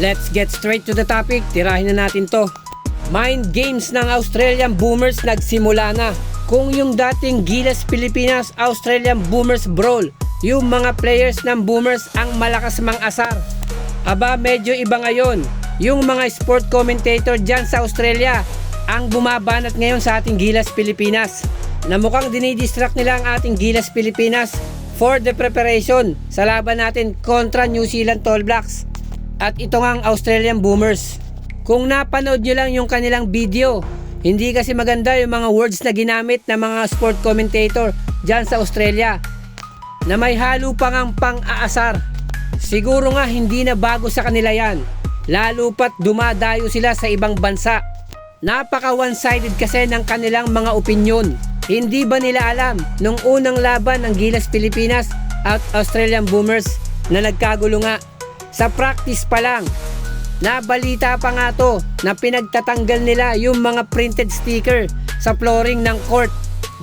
Let's get straight to the topic. Tirahin na natin to. Mind games ng Australian Boomers nagsimula na. Kung yung dating Gilas Pilipinas Australian Boomers brawl, yung mga players ng Boomers ang malakas mang-asar. Aba, medyo iba ngayon. Yung mga sport commentator dyan sa Australia ang bumabanat ngayon sa ating Gilas Pilipinas, na mukhang dinidistract nila ang ating Gilas Pilipinas for the preparation sa laban natin kontra New Zealand All Blacks. At ito nga ang Australian Boomers. Kung napanood nyo lang yung kanilang video, hindi kasi maganda yung mga words na ginamit ng mga sport commentator dyan sa Australia, na may halo pa ngang pang-aasar. Siguro nga hindi na bago sa kanila yan, lalo pat dumadayo sila sa ibang bansa. Napaka one-sided kasi ng kanilang mga opinyon. Hindi ba nila alam nung unang laban ng Gilas Pilipinas at Australian Boomers na nagkagulo nga? Sa practice pa lang, nabalita pa nga to na pinagtatanggal nila yung mga printed sticker sa flooring ng court.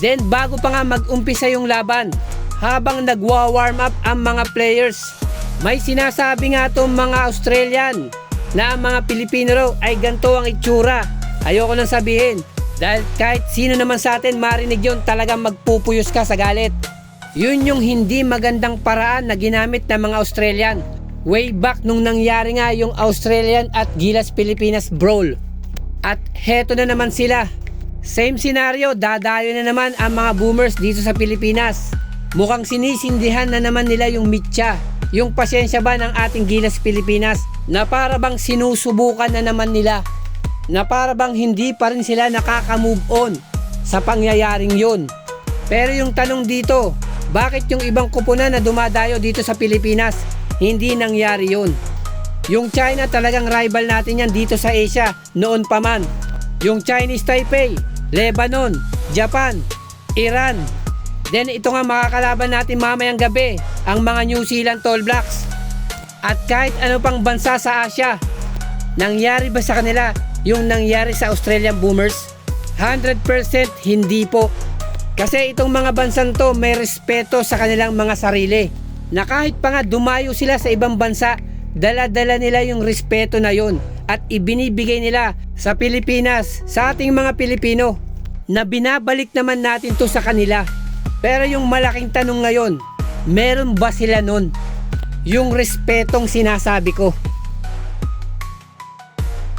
Then bago pa nga mag-umpisa yung laban, habang nagwa-warm up ang mga players, may sinasabi nga tong mga Australian na ang mga Pilipino raw ay ganito ang itsura. Ayoko nang sabihin, dahil kahit sino naman sa atin marinig yun, talagang magpupuyos ka sa galit. Yun yung hindi magandang paraan na ginamit ng mga Australian way back nung nangyari nga yung Australian at Gilas Pilipinas brawl. At heto na naman sila. Same scenario, dadayo na naman ang mga Boomers dito sa Pilipinas. Mukhang sinisindihan na naman nila yung mitya, yung pasyensya ba ng ating Gilas Pilipinas, na para bang sinusubukan na naman nila, na para bang hindi pa rin sila nakaka-move on sa pangyayaring yun. Pero yung tanong dito, bakit yung ibang kupunan na dumadayo dito sa Pilipinas hindi nangyari yun? Yung China talagang rival natin yan dito sa Asia noon pa man. Yung Chinese Taipei, Lebanon, Japan, Iran. Then ito nga makakalaban natin mamayang gabi, ang mga New Zealand All Blacks. At kahit ano pang bansa sa Asia. Nangyari ba sa kanila yung nangyari sa Australian Boomers? 100% hindi po. Kasi itong mga bansang to may respeto sa kanilang mga sarili, na kahit pa nga dumayo sila sa ibang bansa, dala-dala nila yung respeto na yun at ibinibigay nila sa Pilipinas, sa ating mga Pilipino, na binabalik naman natin to sa kanila. Pero yung malaking tanong ngayon, meron ba sila nun? Yung respetong sinasabi ko.